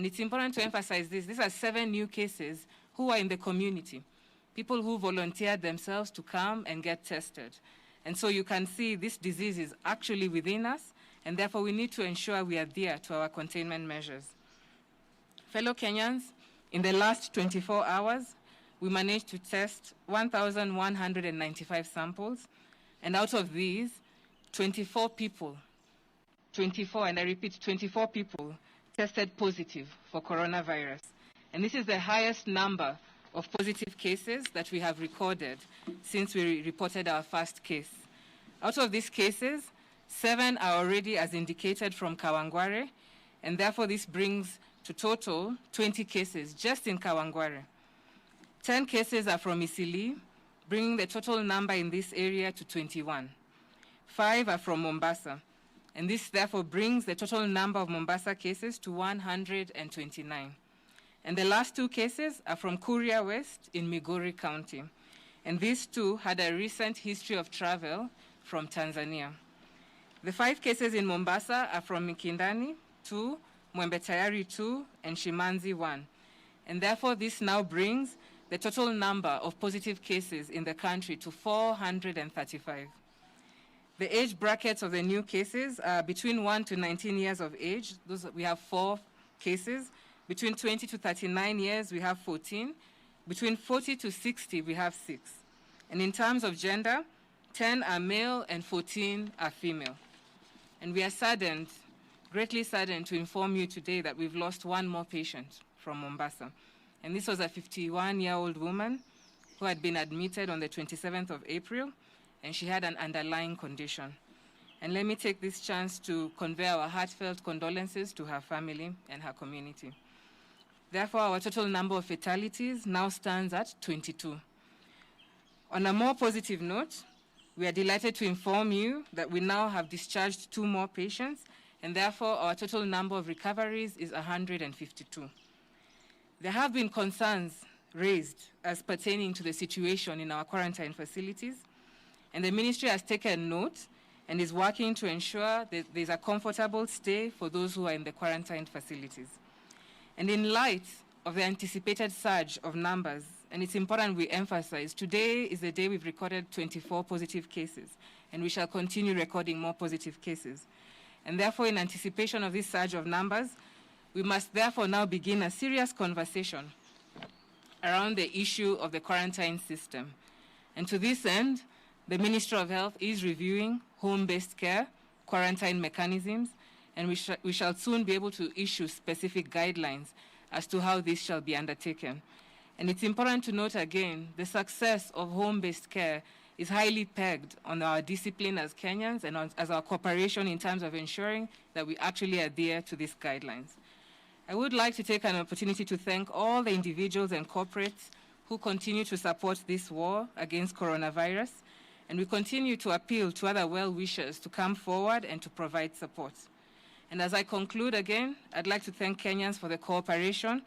And it's important to emphasize this. These are 7 new cases who are in the community, people who volunteered themselves to come and get tested. And so you can see this disease is actually within us, and therefore we need to ensure we adhere to our containment measures. Fellow Kenyans, in the last 24 hours, we managed to test 1,195 samples, and out of these, 24 people, 24, and I repeat, 24 people tested positive for coronavirus. And this is the highest number of positive cases that we have recorded since we reported our first case. Out of these cases, 7 are already, as indicated, from Kawangware, and therefore this brings to total 20 cases just in Kawangware. 10 cases are from Isili, bringing the total number in this area to 21. 5 are from Mombasa, and this therefore brings the total number of Mombasa cases to 129. And the last 2 cases are from Kuria West in Migori County, and these 2 had a recent history of travel from Tanzania. The 5 cases in Mombasa are from Mikindani 2, Mwembe Tayari 2, and Shimanzi 1. And therefore, this now brings the total number of positive cases in the country to 435. The age brackets of the new cases are between 1 to 19 years of age. We have 4 cases. Between 20 to 39 years, we have 14. Between 40 to 60, we have 6. And in terms of gender, 10 are male and 14 are female. And we are saddened, greatly saddened to inform you today that we've lost 1 more patient from Mombasa. And this was a 51-year-old woman who had been admitted on the 27th of April, and she had an underlying condition. And let me take this chance to convey our heartfelt condolences to her family and her community. Therefore, our total number of fatalities now stands at 22. On a more positive note, we are delighted to inform you that we now have discharged 2 more patients, and therefore our total number of recoveries is 152. There have been concerns raised as pertaining to the situation in our quarantine facilities, and the ministry has taken note and is working to ensure that there's a comfortable stay for those who are in the quarantine facilities. And in light of the anticipated surge of numbers, and it's important we emphasize, today is the day we've recorded 24 positive cases, and we shall continue recording more positive cases. And therefore, in anticipation of this surge of numbers, we must therefore now begin a serious conversation around the issue of the quarantine system. And to this end, the Ministry of Health is reviewing home-based care, quarantine mechanisms, and we shall soon be able to issue specific guidelines as to how this shall be undertaken. And it's important to note again, the success of home-based care is highly pegged on our discipline as Kenyans and as our cooperation in terms of ensuring that we actually adhere to these guidelines. I would like to take an opportunity to thank all the individuals and corporates who continue to support this war against coronavirus, and we continue to appeal to other well-wishers to come forward and to provide support. And as I conclude again, I'd like to thank Kenyans for the cooperation,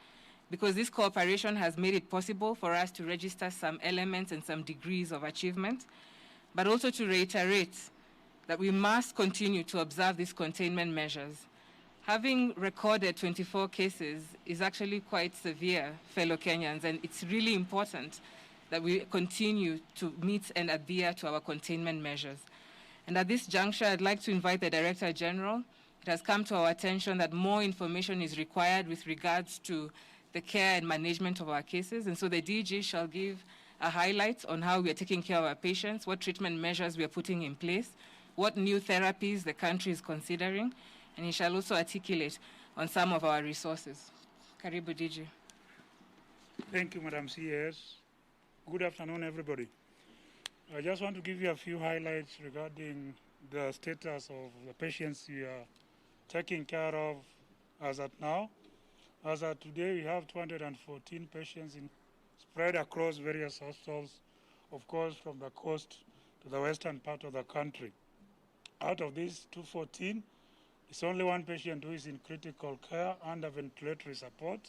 because this cooperation has made it possible for us to register some elements and some degrees of achievement, but also to reiterate that we must continue to observe these containment measures. Having recorded 24 cases is actually quite severe, fellow Kenyans, and it's really important that we continue to meet and adhere to our containment measures. And at this juncture, I'd like to invite the Director General. It has come to our attention that more information is required with regards to the care and management of our cases, and so the DG shall give a highlight on how we are taking care of our patients, what treatment measures we are putting in place, what new therapies the country is considering, and he shall also articulate on some of our resources. Karibu, DG. Thank you, Madam CS. Good afternoon, everybody. I just want to give you a few highlights regarding the status of the patients we are taking care of as at now. As of today, we have 214 patients spread across various hospitals, of course, from the coast to the western part of the country. Out of these 214, it's only 1 patient who is in critical care under ventilatory support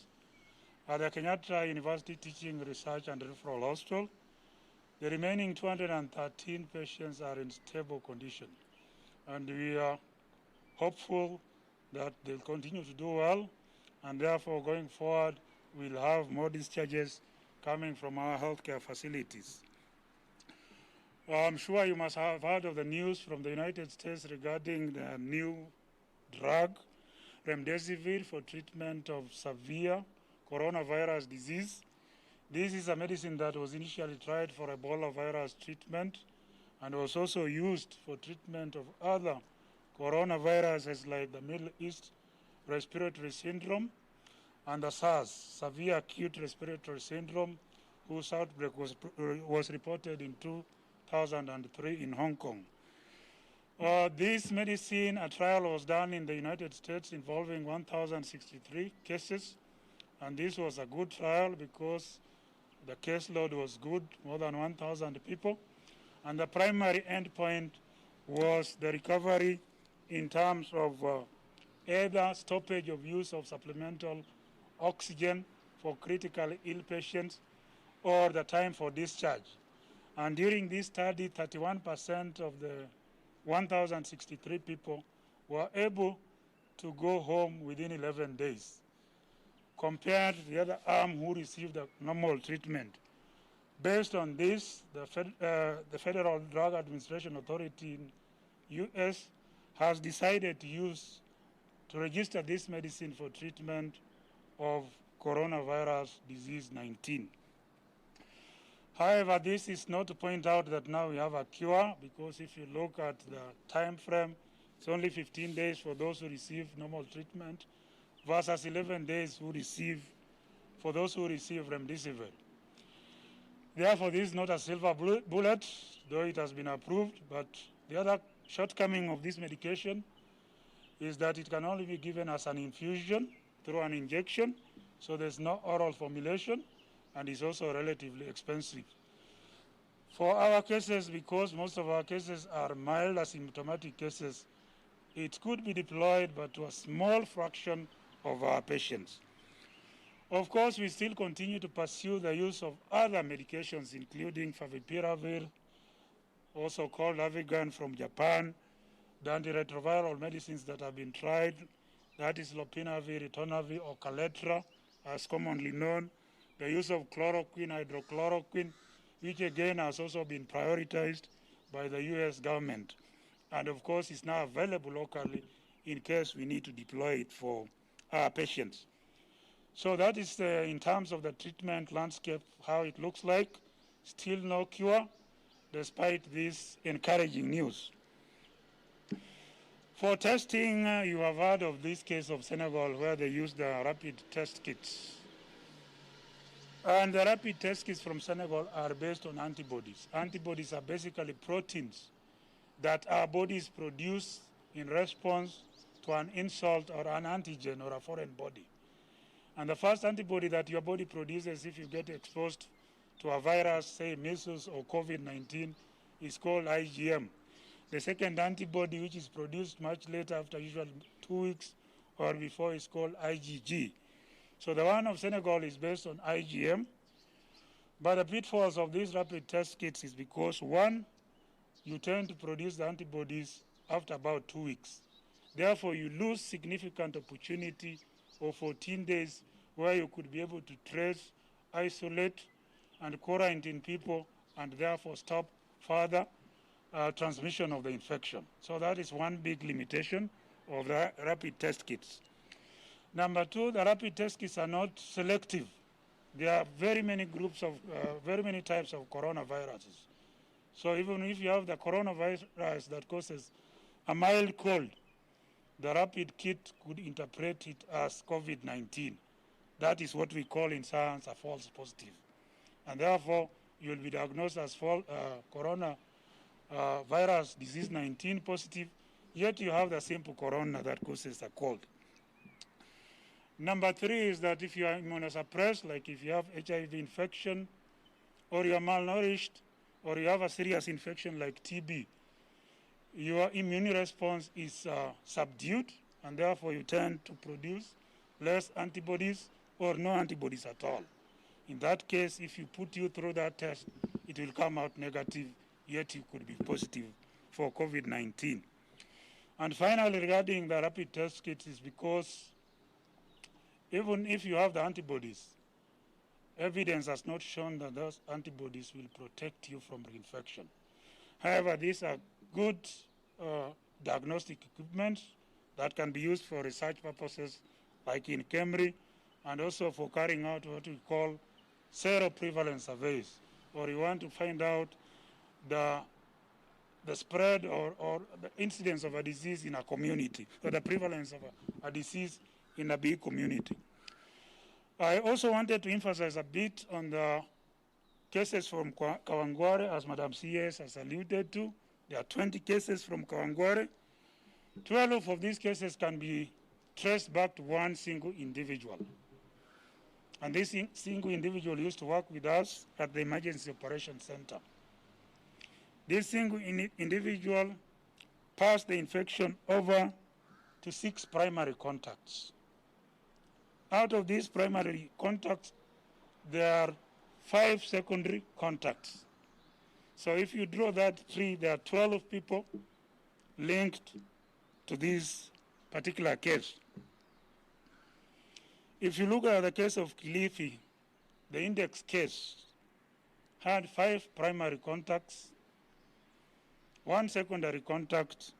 at the Kenyatta University Teaching, Research and Referral Hospital. The remaining 213 patients are in stable condition, and we are hopeful that they'll continue to do well and therefore going forward we'll have more discharges coming from our healthcare facilities. I'm sure you must have heard of the news from the United States regarding the new drug, remdesivir, for treatment of severe coronavirus disease. This is a medicine that was initially tried for Ebola virus treatment and was also used for treatment of other coronaviruses like the Middle East respiratory syndrome and the SARS, severe acute respiratory syndrome, whose outbreak was reported in 2003 in Hong Kong. This medicine, a trial was done in the United States involving 1,063 cases, and this was a good trial because the caseload was good, more than 1,000 people, and the primary endpoint was the recovery in terms of either stoppage of use of supplemental oxygen for critically ill patients or the time for discharge. And during this study, 31% of the 1,063 people were able to go home within 11 days, compared to the other arm who received a normal treatment. Based on this, the Federal Drug Administration Authority in U.S. has decided to register this medicine for treatment of coronavirus disease 19. However, this is not to point out that now we have a cure, because if you look at the time frame, it's only 15 days for those who receive normal treatment versus 11 days for those who receive remdesivir. Therefore, this is not a silver bullet, though it has been approved, but the other shortcoming of this medication is that it can only be given as an infusion through an injection, so there's no oral formulation, and is also relatively expensive. For our cases, because most of our cases are mild asymptomatic cases, it could be deployed, but to a small fraction of our patients. Of course, we still continue to pursue the use of other medications, including favipiravir, also called Avigan from Japan, the antiretroviral medicines that have been tried, that is lopinavir, ritonavir, or Kaletra, as commonly known, the use of chloroquine, hydrochloroquine, which again has also been prioritized by the US government. And of course, is now available locally in case we need to deploy it for our patients. So that is in terms of the treatment landscape, how it looks like. Still no cure, despite this encouraging news. For testing, you have heard of this case of Senegal where they used the rapid test kits. And the rapid test kits from Senegal are based on antibodies. Antibodies are basically proteins that our bodies produce in response to an insult or an antigen or a foreign body. And the first antibody that your body produces if you get exposed to a virus, say measles or COVID-19, is called IgM. The second antibody, which is produced much later, after usually 2 weeks or before, is called IgG. So the one of Senegal is based on IgM. But the pitfalls of these rapid test kits is because, one, you tend to produce the antibodies after about 2 weeks. Therefore, you lose significant opportunity of 14 days where you could be able to trace, isolate, and quarantine people, and therefore stop further transmission of the infection. So that is one big limitation of the rapid test kits. Number two, the rapid test kits are not selective. There are very many groups of, very many types of coronaviruses. So even if you have the coronavirus that causes a mild cold, the rapid kit could interpret it as COVID-19. That is what we call in science a false positive. And therefore, you will be diagnosed as coronavirus disease 19 positive, yet you have the simple corona that causes a cold. Number three is that if you are immunosuppressed, like if you have HIV infection, or you are malnourished, or you have a serious infection like TB, your immune response is subdued, and therefore you tend to produce less antibodies or no antibodies at all. In that case, if you put you through that test, it will come out negative, yet you could be positive for COVID-19. And finally, regarding the rapid test kits, is because even if you have the antibodies, evidence has not shown that those antibodies will protect you from reinfection. However, these are good diagnostic equipment that can be used for research purposes, like in KEMRI, and also for carrying out what we call seroprevalence surveys, or you want to find out the spread or the incidence of a disease in a community, or the prevalence of a disease in a big community. I also wanted to emphasize a bit on the cases from Kawangware, as Madam CS has alluded to. There are 20 cases from Kawangware. 12 of these cases can be traced back to one single individual. And this single individual used to work with us at the Emergency Operations Center. This single individual passed the infection over to 6 primary contacts. Out of these primary contacts, there are 5 secondary contacts. So if you draw that tree, there are 12 people linked to this particular case. If you look at the case of Kilifi, the index case had 5 primary contacts, 1 secondary contact,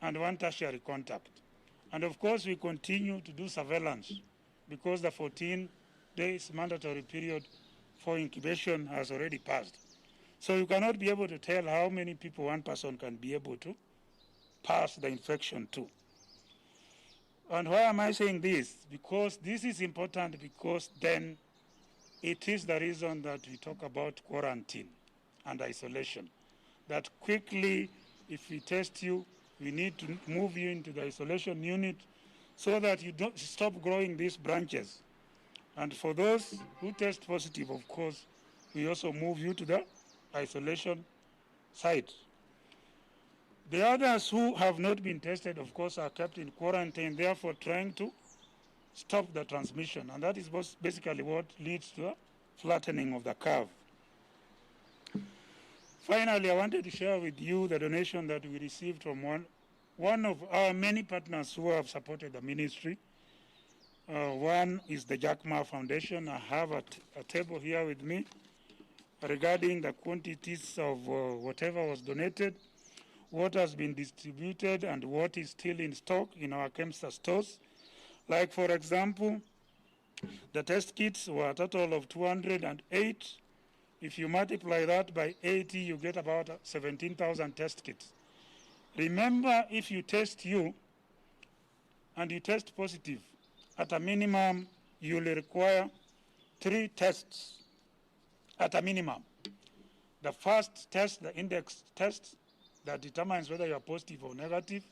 and 1 tertiary contact. And of course, we continue to do surveillance because the 14 days mandatory period for incubation has already passed. So you cannot be able to tell how many people one person can be able to pass the infection to. And why am I saying this? Because this is important, because then it is the reason that we talk about quarantine and isolation. That quickly, if we test you, we need to move you into the isolation unit so that you don't stop growing these branches. And for those who test positive, of course, we also move you to the isolation site. The others who have not been tested, of course, are kept in quarantine, therefore trying to stop the transmission. And that is basically what leads to a flattening of the curve. Finally, I wanted to share with you the donation that we received from one of our many partners who have supported the ministry. One is the Jack Ma Foundation. I have a table here with me regarding the quantities of whatever was donated, what has been distributed, and what is still in stock in our KEMSA stores. Like, for example, the test kits were a total of 208. If you multiply that by 80, you get about 17,000 test kits. Remember, if you test you and you test positive, at a minimum, you will require 3 tests at a minimum. The first test, the index test, that determines whether you are positive or negative.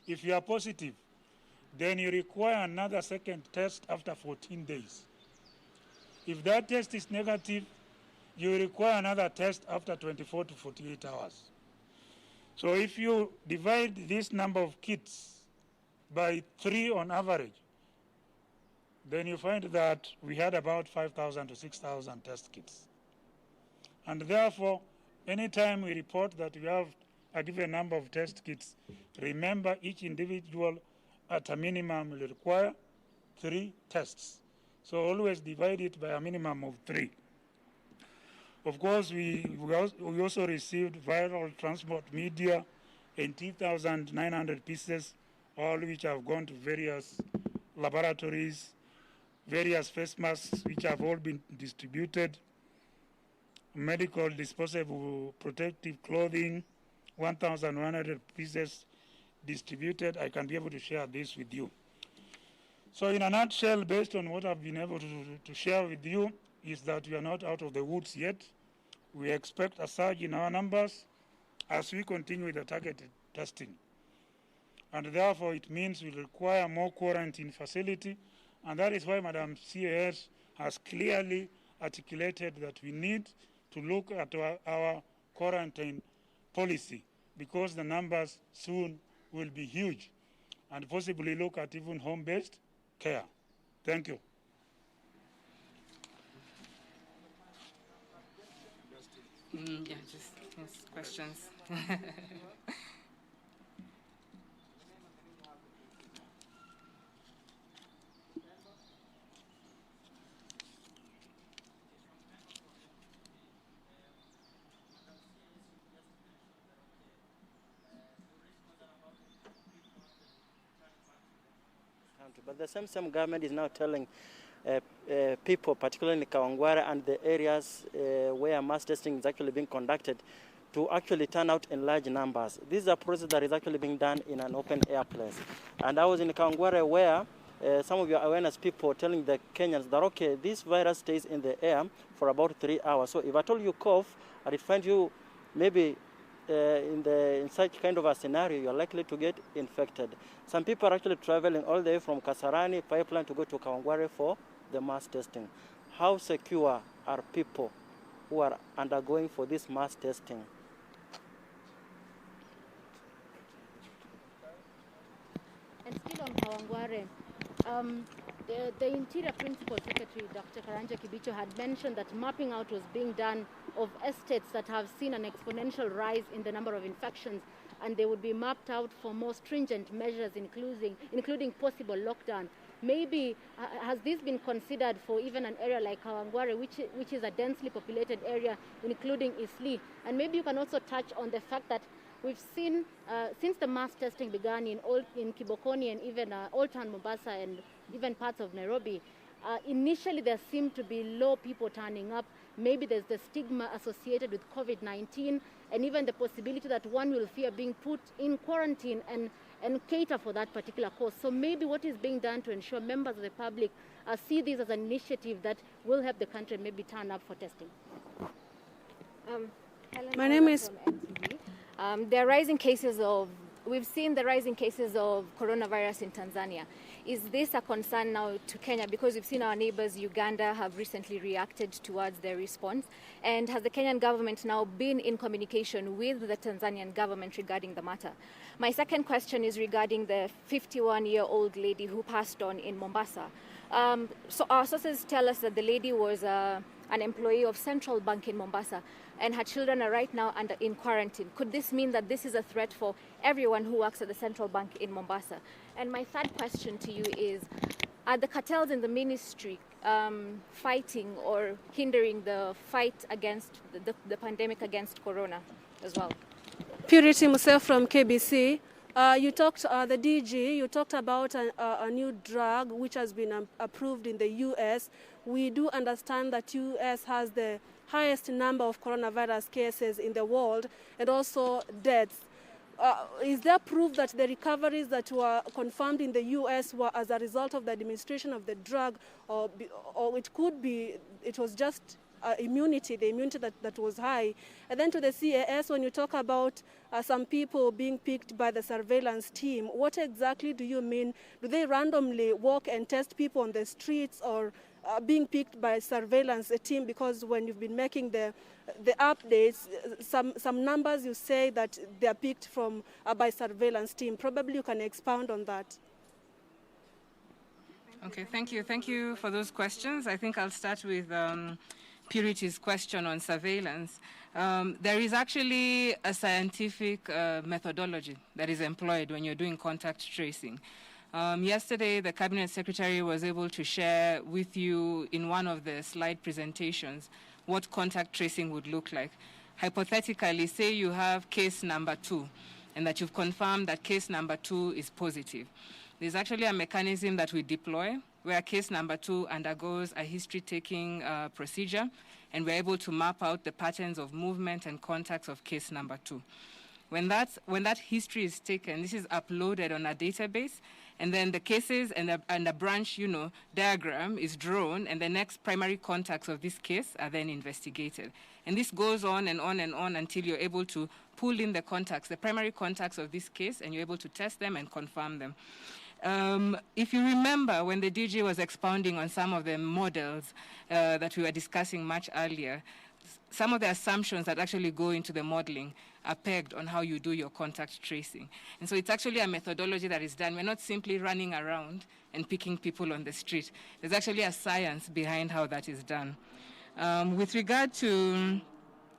If you are positive, then you require another second test after 14 days. If that test is negative, you require another test after 24 to 48 hours. So if you divide this number of kits by 3 on average, then you find that we had about 5,000 to 6,000 test kits. And therefore, anytime we report that we have a given number of test kits, remember each individual at a minimum will require 3 tests. So always divide it by a minimum of 3. Of course, we also received viral transport media, 18,900 pieces, all which have gone to various laboratories, various face masks which have all been distributed, medical disposable protective clothing, 1,100 pieces distributed. I can be able to share this with you. So in a nutshell, based on what I've been able to share with you, is that we are not out of the woods yet. We expect a surge in our numbers as we continue with the targeted testing. And therefore, it means we require more quarantine facility. And that is why Madam CAS has clearly articulated that we need to look at our quarantine policy, because the numbers soon will be huge, and possibly look at even home-based care. Thank you. Yeah, just questions. country. But the same government is now telling people, particularly in Kawangware and the areas where mass testing is actually being conducted, to actually turn out in large numbers. This is a process that is actually being done in an open air place. And I was in Kawangware where some of your awareness people telling the Kenyans that, okay, this virus stays in the air for about 3 hours. So if at all you cough, and it finds you maybe in such kind of a scenario, you're likely to get infected. Some people are actually traveling all the way from Kasarani pipeline to go to Kawangware for the mass testing. How secure are people who are undergoing for this mass testing? And still on Kawangware, the Interior Principal Secretary, Dr. Karanja Kibicho, had mentioned that mapping out was being done of estates that have seen an exponential rise in the number of infections, and they would be mapped out for more stringent measures, including possible lockdown. Maybe, has this been considered for even an area like Kawangware, which is a densely populated area, including Isli? And maybe you can also touch on the fact that we've seen, since the mass testing began in Kibokoni and even Old Town Mombasa and even parts of Nairobi, initially there seemed to be low people turning up. Maybe there's the stigma associated with COVID-19 and even the possibility that one will fear being put in quarantine and cater for that particular cause. So maybe what is being done to ensure members of the public see this as an initiative that will help the country maybe turn up for testing. My name is... there are rising cases of, we've seen the rising cases of coronavirus in Tanzania. Is this a concern now to Kenya? Because we've seen our neighbors, Uganda, have recently reacted towards their response. And has the Kenyan government now been in communication with the Tanzanian government regarding the matter? My second question is regarding the 51-year-old lady who passed on in Mombasa. So our sources tell us that the lady was an employee of Central Bank in Mombasa, and her children are right now in quarantine. Could this mean that this is a threat for everyone who works at the Central Bank in Mombasa? And my third question to you is, are the cartels in the ministry fighting or hindering the fight against the pandemic against corona as well? Purity Musa from KBC. You talked, the DG, you talked about a new drug which has been approved in the US. We do understand that US has the highest number of coronavirus cases in the world and also deaths. Is there proof that the recoveries that were confirmed in the US were as a result of the administration of the drug, or it could be, it was just immunity, the immunity that was high? And then to the CAS, when you talk about some people being picked by the surveillance team, what exactly do you mean? Do they randomly walk and test people on the streets, or being picked by surveillance team? Because when you've been making the updates, some numbers you say that they are picked from by surveillance team. Probably you can expound on that. Okay, thank you. Thank you for those questions. I think I'll start with Purity's question on surveillance. There is actually a scientific methodology that is employed when you're doing contact tracing. Yesterday, the Cabinet Secretary was able to share with you in one of the slide presentations what contact tracing would look like. Hypothetically, say you have case number 2 and that you've confirmed that case number 2 is positive. There's actually a mechanism that we deploy where case number 2 undergoes a history-taking procedure, and we're able to map out the patterns of movement and contacts of case number 2. When that history is taken, this is uploaded on a database, and then the cases and a branch, diagram is drawn, and the next primary contacts of this case are then investigated. And this goes on and on and on until you're able to pull in the contacts, the primary contacts of this case, and you're able to test them and confirm them. If you remember when the DG was expounding on some of the models that we were discussing much earlier, some of the assumptions that actually go into the modeling are pegged on how you do your contact tracing. And so it's actually a methodology that is done. We're not simply running around and picking people on the street. There's actually a science behind how that is done. With regard to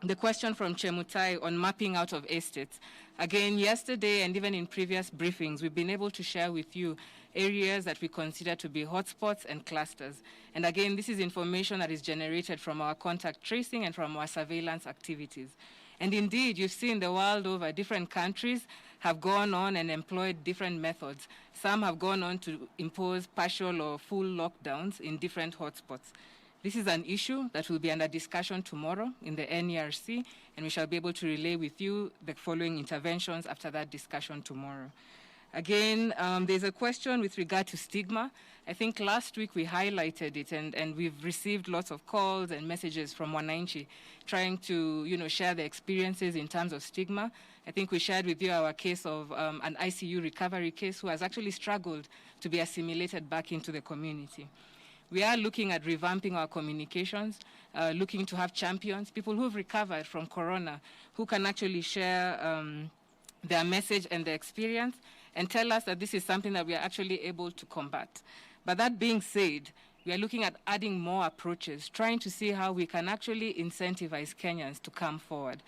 the question from Chemutai on mapping out of estates, again, yesterday and even in previous briefings, we've been able to share with you areas that we consider to be hotspots and clusters. And again, this is information that is generated from our contact tracing and from our surveillance activities. And indeed, you've seen the world over, different countries have gone on and employed different methods. Some have gone on to impose partial or full lockdowns in different hotspots. This is an issue that will be under discussion tomorrow in the NERC, and we shall be able to relay with you the following interventions after that discussion tomorrow. Again, there's a question with regard to stigma. I think last week we highlighted it, and we've received lots of calls and messages from Mwangangi trying to, share their experiences in terms of stigma. I think we shared with you our case of an ICU recovery case who has actually struggled to be assimilated back into the community. We are looking at revamping our communications, looking to have champions, people who've recovered from corona, who can actually share their message and their experience and tell us that this is something that we are actually able to combat. But that being said, we are looking at adding more approaches, trying to see how we can actually incentivize Kenyans to come forward.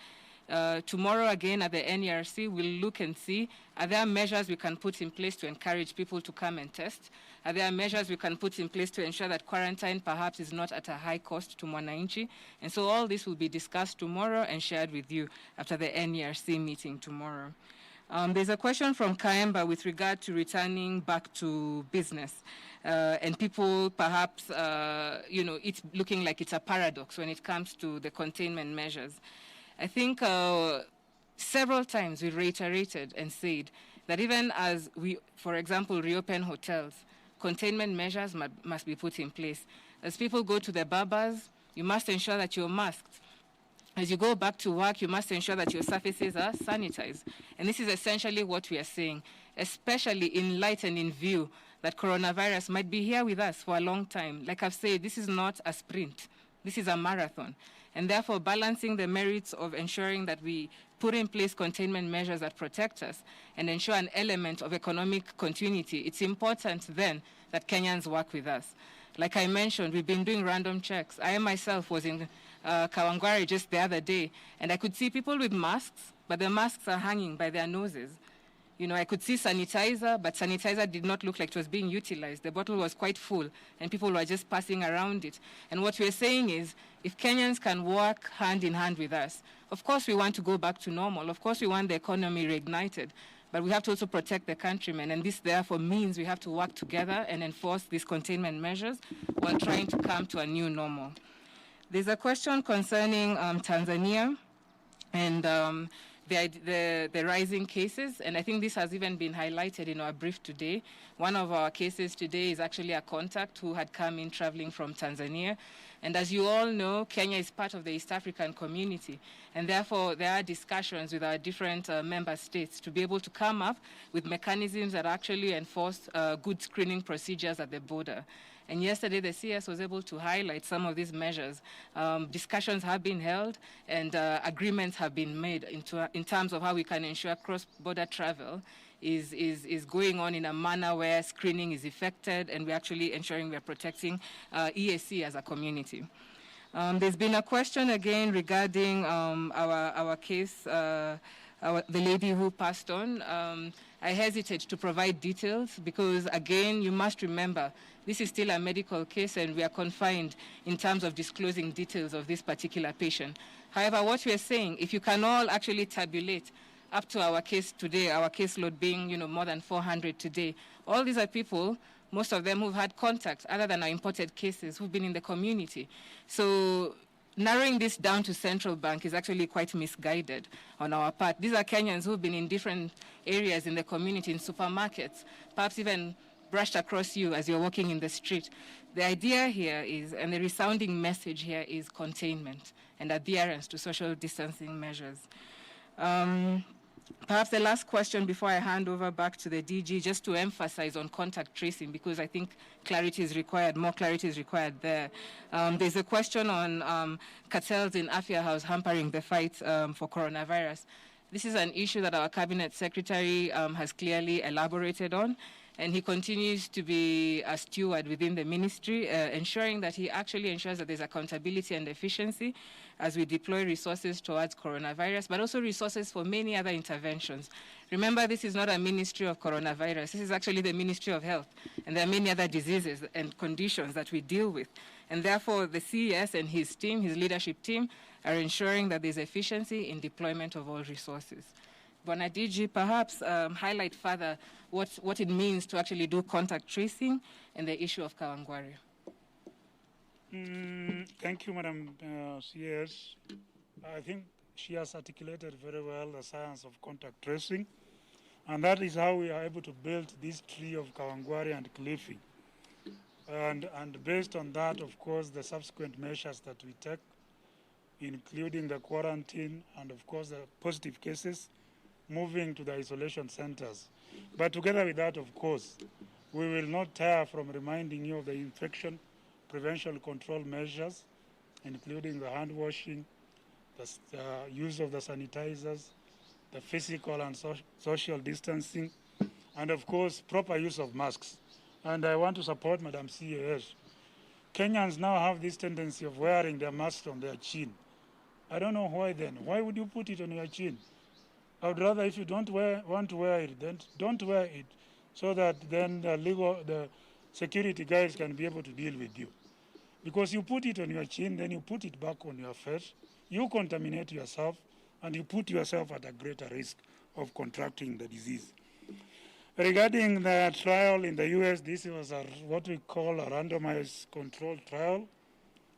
Tomorrow again at the NERC, we'll look and see, are there measures we can put in place to encourage people to come and test? Are there measures we can put in place to ensure that quarantine perhaps is not at a high cost to Mwangangi? And so all this will be discussed tomorrow and shared with you after the NERC meeting tomorrow. There's a question from Kaemba with regard to returning back to business. And people perhaps, it's looking like it's a paradox when it comes to the containment measures. I think several times we reiterated and said that even as we, for example, reopen hotels, containment measures must be put in place. As people go to the barbers, you must ensure that you're masked. As you go back to work, you must ensure that your surfaces are sanitized. And this is essentially what we are saying, especially in light and in view that coronavirus might be here with us for a long time. Like I've said, this is not a sprint. This is a marathon. And therefore, balancing the merits of ensuring that we put in place containment measures that protect us and ensure an element of economic continuity, it's important then that Kenyans work with us. Like I mentioned, we've been doing random checks. I myself was in Kawangware just the other day, and I could see people with masks, but the masks are hanging by their noses. I could see sanitizer, but sanitizer did not look like it was being utilized. The bottle was quite full, and people were just passing around it. And what we're saying is, if Kenyans can work hand in hand with us, of course we want to go back to normal. Of course we want the economy reignited, but we have to also protect the countrymen. And this, therefore, means we have to work together and enforce these containment measures while trying to come to a new normal. There's a question concerning Tanzania and the rising cases, and I think this has even been highlighted in our brief today. One of our cases today is actually a contact who had come in traveling from Tanzania. And as you all know, Kenya is part of the East African community, and therefore there are discussions with our different member states to be able to come up with mechanisms that actually enforce good screening procedures at the border. And yesterday, the CS was able to highlight some of these measures. Discussions have been held, and agreements have been made in terms of how we can ensure cross-border travel is going on in a manner where screening is effected, and we're actually ensuring we're protecting EAC as a community. There's been a question again regarding our case, the lady who passed on. I hesitate to provide details because, again, you must remember, this is still a medical case and we are confined in terms of disclosing details of this particular patient. However, what we are saying, if you can all actually tabulate up to our case today, our caseload being, more than 400 today, all these are people, most of them who've had contact, other than our imported cases, who've been in the community. So narrowing this down to Central Bank is actually quite misguided on our part. These are Kenyans who've been in different areas in the community, in supermarkets, perhaps even brushed across you as you're walking in the street. The idea here is, and the resounding message here is containment and adherence to social distancing measures. Perhaps the last question before I hand over back to the DG, just to emphasize on contact tracing, because I think clarity is required, more clarity is required there. There's a question on cartels in Afya House hampering the fight for coronavirus. This is an issue that our Cabinet Secretary has clearly elaborated on, and he continues to be a steward within the ministry, ensuring that he actually ensures that there's accountability and efficiency as we deploy resources towards coronavirus, but also resources for many other interventions. Remember, this is not a ministry of coronavirus. This is actually the Ministry of Health, and there are many other diseases and conditions that we deal with. And therefore, the CES and his team, his leadership team, are ensuring that there's efficiency in deployment of all resources. Bwana DG, perhaps highlight further what it means to actually do contact tracing and the issue of Kawangware. Thank you, Madam CS. I think she has articulated very well the science of contact tracing, and that is how we are able to build this tree of Kawangware and Kilifi. And based on that, of course, the subsequent measures that we take, including the quarantine and, of course, the positive cases, moving to the isolation centers. But together with that, of course, we will not tire from reminding you of the infection prevention control measures, including the hand washing, the use of the sanitizers, the physical and social distancing, and of course, proper use of masks. And I want to support Madam CAS. Kenyans now have this tendency of wearing their masks on their chin. I don't know why then. Why would you put it on your chin? I would rather, if you don't want to wear it, then don't wear it, so that then the security guys can be able to deal with you. Because you put it on your chin, then you put it back on your face, you contaminate yourself, and you put yourself at a greater risk of contracting the disease. Regarding the trial in the US, this was what we call a randomized controlled trial,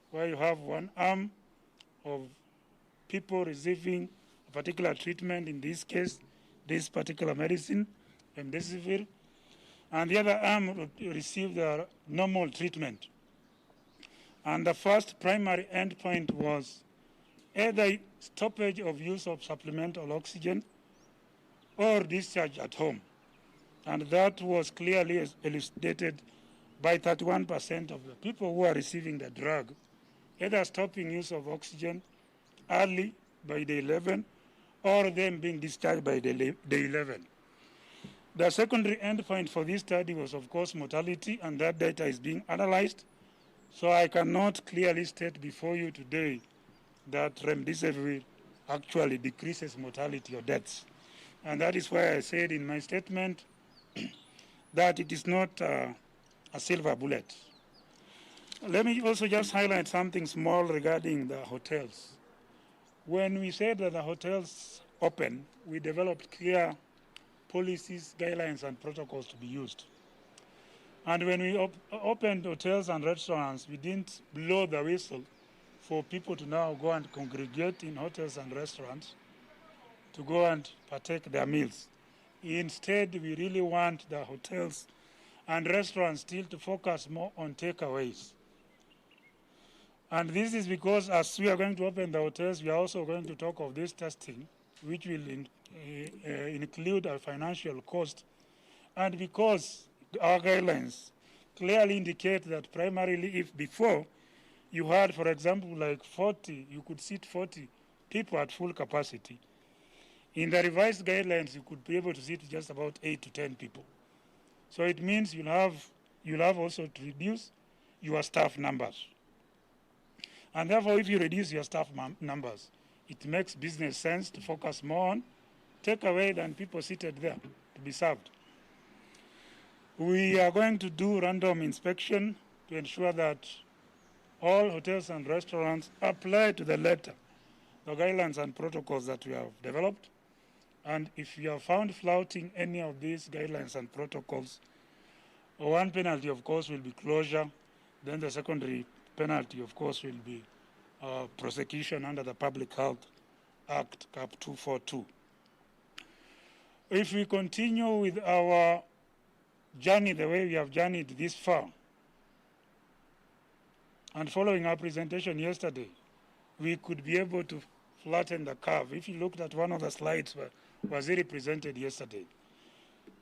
where you have one arm of people receiving a particular treatment, in this case, this particular medicine, remdesivir, and the other arm received a normal treatment. And the first primary endpoint was either stoppage of use of supplemental oxygen or discharge at home. And that was clearly elucidated by 31% of the people who are receiving the drug, either stopping use of oxygen early by day 11 or them being discharged by day 11. The secondary endpoint for this study was, of course, mortality, and that data is being analyzed. So I cannot clearly state before you today that remdesivir actually decreases mortality or deaths. And that is why I said in my statement that it is not a silver bullet. Let me also just highlight something small regarding the hotels. When we said that the hotels open, we developed clear policies, guidelines, and protocols to be used. And when we opened hotels and restaurants, we didn't blow the whistle for people to now go and congregate in hotels and restaurants to go and partake their meals. Instead, we really want the hotels and restaurants still to focus more on takeaways. And this is because as we are going to open the hotels, we are also going to talk of this testing, which will include a financial cost. And because our guidelines clearly indicate that primarily if before you had, for example, like 40, you could seat 40 people at full capacity. In the revised guidelines, you could be able to seat just about 8 to 10 people. So it means you'll have also to reduce your staff numbers. And therefore, if you reduce your staff numbers, it makes business sense to focus more on takeaway than people seated there to be served. We are going to do random inspection to ensure that all hotels and restaurants apply to the letter the guidelines and protocols that we have developed. And if you are found flouting any of these guidelines and protocols, one penalty, of course, will be closure. Then the secondary penalty, of course, will be prosecution under the Public Health Act, Cap 242. If we continue with our journey the way we have journeyed this far, and following our presentation yesterday, we could be able to flatten the curve. If you looked at one of the slides was presented yesterday.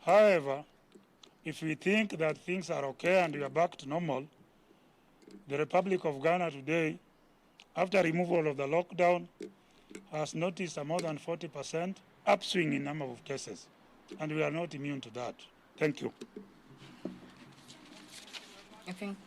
However, if we think that things are okay and we are back to normal, the Republic of Ghana today, after removal of the lockdown, has noticed a more than 40% upswing in number of cases, and we are not immune to that. Thank you. I think.